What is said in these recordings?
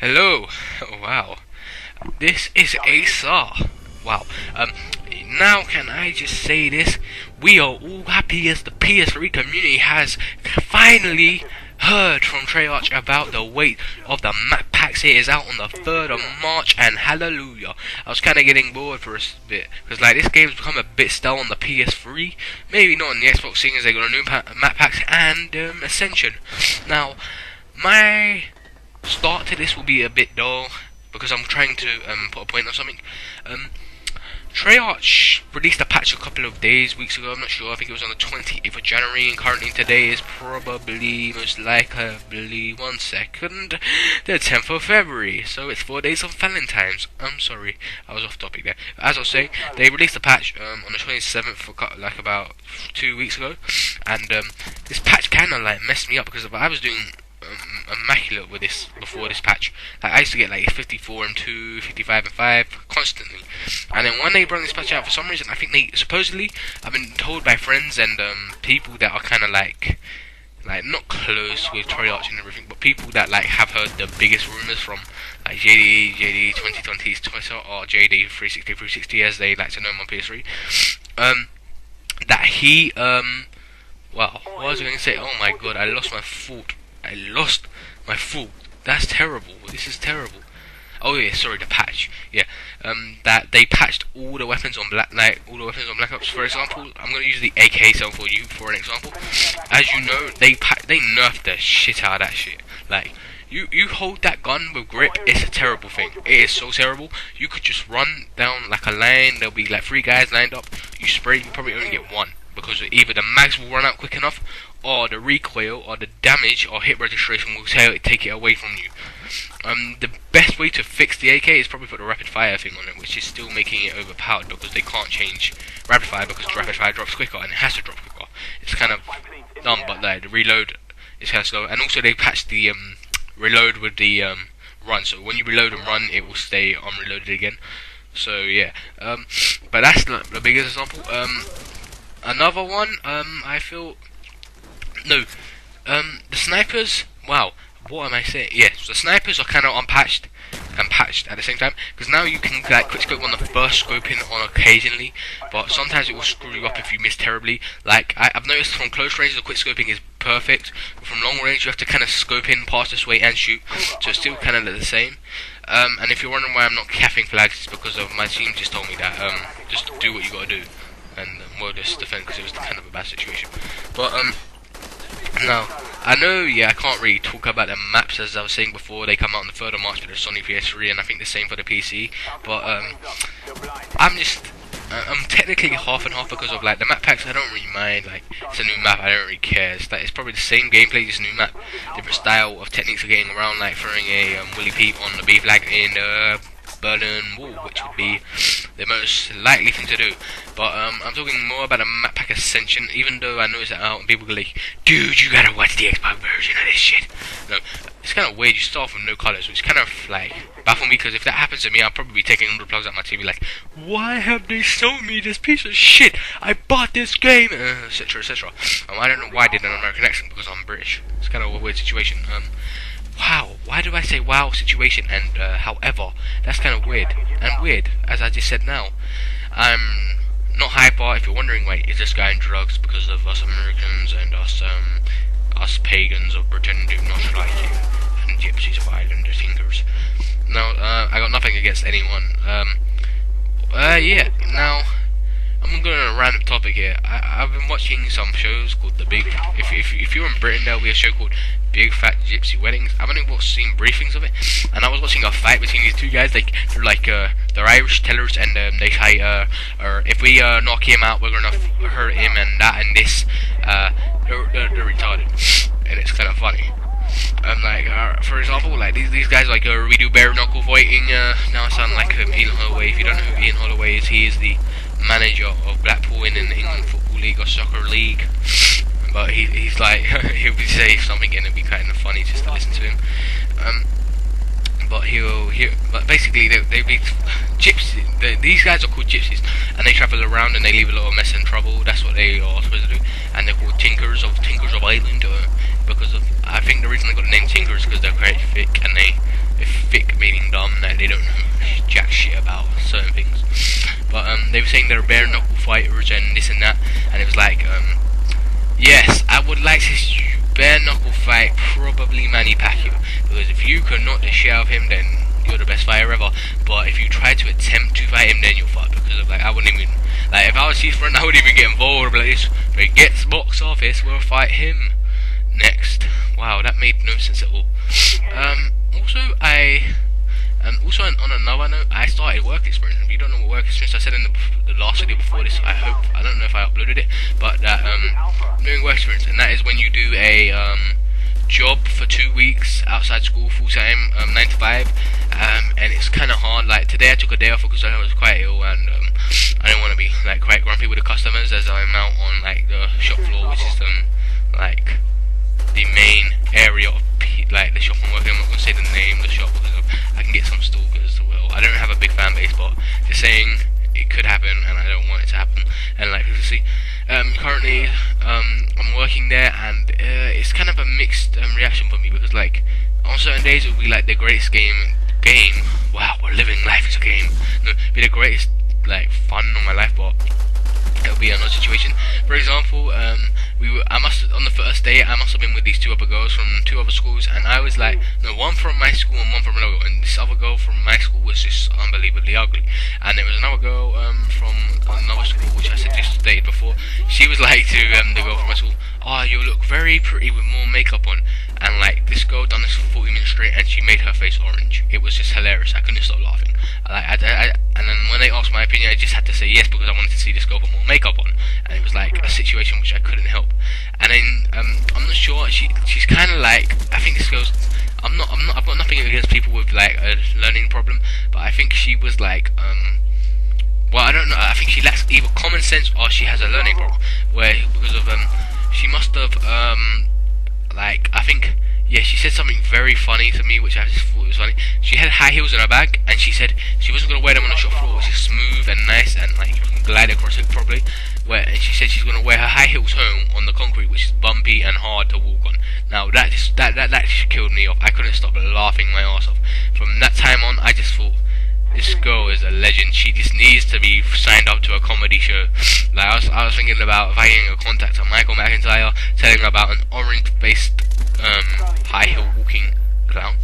Hello. Wow. This is Acer. Wow. Now can I just say this? We are all happy as the PS3 community has finally heard from Treyarch about the weight of the map packs. It is out on the 3rd of March, and hallelujah. I was kind of getting bored for a bit because like this game's become a bit stale on the PS3. Maybe not on the Xbox, seeing as they got a new map packs and Ascension. Now, my start to this will be a bit dull because I'm trying to put a point on something. Treyarch released a patch a couple of weeks ago, I'm not sure, I think it was on the 28th of January, and currently today is probably, most likely, the 10th of February, so it's 4 days of Valentine's. I'm sorry, I was off topic there. As I was saying, they released a patch on the 27th, for like about 2 weeks ago, and this patch kinda like messed me up because I was doing immaculate with this before this patch. Like, I used to get like 54 and 2, 55 and 5 constantly, and then when they brought this patch out, for some reason I think they supposedly, I've been told by friends and people that are kind of like not close with Treyarch and everything, but people that like have heard the biggest rumors from like JD 2020's Twitter, or JD 360 as they like to know him on PS3, that he well, what was I going to say? Oh my god, I lost my thought. That's terrible. This is terrible. Oh yeah, sorry, the patch. Yeah, that they patched all the weapons on Black Ops. For example, I'm gonna use the AK for you for an example. As you know, they nerfed the shit out of that shit. Like, you hold that gun with grip, it's a terrible thing. It is so terrible. You could just run down like a line. There'll be like 3 guys lined up. You spray, you probably only get 1 because either the mags will run out quick enough, or the recoil, or the damage, or hit registration will take it away from you. The best way to fix the AK is probably put a rapid fire thing on it, which is still making it overpowered because they can't change rapid fire because rapid fire drops quicker and it has to drop quicker. It's kind of dumb, but like the reload is kind of slow. And also they patched the reload with the run, so when you reload and run, it will stay unreloaded again. So yeah, but that's not the biggest example. Another one, I feel. No, the snipers, wow, what am I saying? Yeah, so the snipers are kind of unpatched and patched at the same time, because now you can like quickscope on the first scoping on occasionally, but sometimes it will screw you up if you miss terribly. Like, I've noticed from close range the quickscoping is perfect, but from long range you have to kind of scope in, pass this way and shoot, so it's still kind of the same. And if you're wondering why I'm not caffing flags, it's because of my team just told me that, just do what you gotta do, and we'll just defend because it was kind of a bad situation. But, now, I know, yeah, I can't really talk about the maps as I was saying before. They come out on the 3rd of March for the Sony PS3, and I think the same for the PC. But I'm technically half and half because of like the map packs. I don't really mind. Like, it's a new map, I don't really care. It's probably the same gameplay, just new map, different style of techniques of getting around, like throwing a Willy Peep on the B flag in the Berlin Wall, which would be the most likely thing to do. But I'm talking more about a map pack Ascension, even though I know it's out and people go like, dude, you gotta watch the Xbox version of this shit. No, it's kind of weird. You start off with no colours, which kind of like baffle me, because if that happens to me, I'll probably be taking all the plugs out my TV like, why have they sold me this piece of shit? I bought this game, etc, etc. I don't know why I did an American accent, because I'm British. It's kind of a weird situation. Wow, why do I say wow situation and however? That's kind of weird. And weird, as I just said now. I'm not hyper. If you're wondering, wait, is this guy in drugs because of us Americans and us pagans of Britain do not like you, and gypsies of Ireland are thinkers? No, I got nothing against anyone. Yeah, now, I'm going on a random topic here. I've been watching some shows called The Big... If you're in Britain, there'll be a show called Big Fat Gypsy Weddings. I've only seen briefings of it, and I was watching a fight between these 2 guys. They're Irish tellers, and they say, if we knock him out, we're gonna hurt him, and that and this. They're retarded, and it's kind of funny. For example, like these guys we do bare knuckle fighting. Now I sound like Ian Holloway. If you don't know who Ian Holloway is, he is the manager of Blackpool in the England Football League or Soccer League. But he's like, he'll say something and it'll be kind of funny just to listen to him. But basically they be gypsies. These guys are called gypsies, and they travel around and they leave a lot of mess and trouble. That's what they are supposed to do. And they're called Tinkers of Ireland, because of, I think the reason they got the name Tinker is because they're quite thick and they thick meaning dumb, like they don't know jack shit about certain things. But they were saying they're bare knuckle fighters and this and that, and it was like, yes, I would like to see you bare knuckle fight probably Manny Pacquiao, because if you could knock the shit out of him, then you're the best fighter ever. But if you try to attempt to fight him, then you're fucked, because of, like, I wouldn't even, like, if I was his friend, I wouldn't even get involved. Like, this forgets box office, we'll fight him next. Wow, that made no sense at all. Also on another note, I started work experience. If you don't know what work experience, I said in the last video before this, I don't know if I uploaded it, but that doing work experience, and that is when you do a job for 2 weeks outside school, full time, 9 to 5, and it's kind of hard. Like today, I took a day off because I was quite ill, and I didn't want to be like quite grumpy with the customers as I'm out on like the shop floor, which is like the main area of like the shop I'm working. I'm not gonna say the name of the shop because I can get some stalkers. Well, I don't have a big fan base, but just saying it could happen, and I don't want it to happen. And like you see, currently I'm working there, and it's kind of a mixed reaction for me, because like on certain days it will be like the greatest game. Wow, we're living life as a game. No, it'll be the greatest like fun of my life, but it'll be another situation. For example, on the first day I must have been with these 2 other girls from 2 other schools, and I was like, no, one from my school and one from another, and this other girl from my school was just unbelievably ugly, and there was another girl from another school which I said just dated before. She was like to the girl from my school, oh, you look very pretty with more makeup on, and like this girl done this for 40 minutes straight, and she made her face orange. It was just hilarious. I couldn't stop laughing. And then when they asked my opinion, I just had to say yes, because I wanted to see this girl put more makeup on, and it was like a situation which I couldn't help. And then I'm not sure. She's kind of like, I think this girl's. I've got nothing against people with like a learning problem, but I think she was like well, I don't know. I think she lacks either common sense or she has a learning problem. Because of she must have like, I think, yeah, she said something very funny to me, which I just thought was funny. She had high heels in her bag, and she said she wasn't gonna wear them on the shop floor, which is smooth and nice, and like you can glide across it properly. And she said she's gonna wear her high heels home on the concrete, which is bumpy and hard to walk on. Now that just killed me off. I couldn't stop laughing my ass off. From that time on, I just thought, this girl is a legend. She just needs to be signed up to a comedy show. Like I was thinking about getting a contact to Michael McIntyre, telling her about an orange-based high heel walking clown.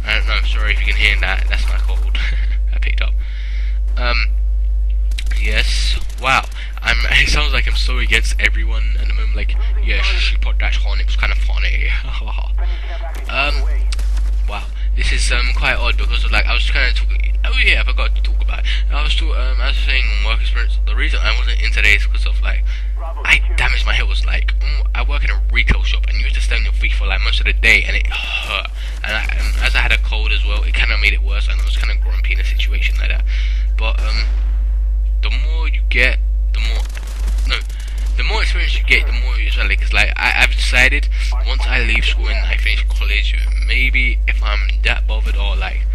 I don't know. Sorry if you can hear that. That's my cold. I picked up. Yes. Wow. It sounds like I'm so against everyone at the moment. Like, yeah, she put that on. It was kind of funny. Wow. This is quite odd, because of, like, I was kind of talking. Oh yeah, I forgot to talk about it. I was saying on work experience. The reason I wasn't in today is because of like I damaged my heels. Like I work in a retail shop, and you have to stand on your feet for like most of the day, and it hurt. And as I had a cold as well, it kind of made it worse, and I was kind of grumpy in a situation like that. But the more you get, the more experience you get, the more you like. Cause like I've decided, once I leave school and I finish college, maybe if I'm that bothered or like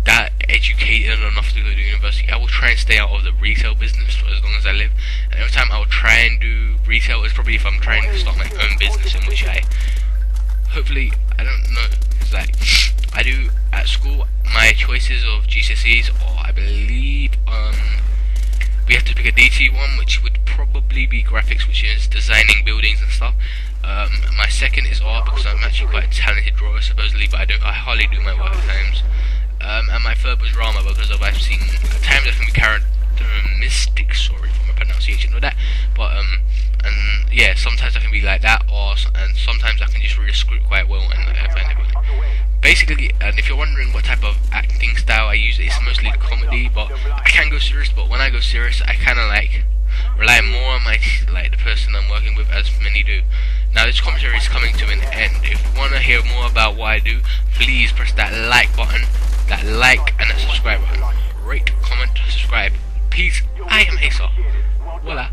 that educated enough to go to university, I will try and stay out of the retail business for as long as I live. And every time I will try and do retail is probably if I'm trying to start my own business, in which I hopefully, I don't know, because like I do at school, my choices of GCSEs, or I believe we have to pick a DT one, which would probably be graphics, which is designing buildings and stuff. My second is art, because I'm actually quite a talented drawer supposedly, but I hardly do my work at times. And my third was drama, because I've seen at times I can be characteristic, sorry for my pronunciation of that, but and yeah, sometimes I can be like that, and sometimes I can just read a script quite well and find everything. Basically, and if you're wondering what type of acting style I use, it's mostly comedy, but I can go serious. But when I go serious, I kind of like rely more on the person I'm working with, as many do. Now this commentary is coming to an end. If you want to hear more about what I do, please press that like button, that like and that subscribe button. Rate, comment, subscribe. Peace. I am Acer. Voila.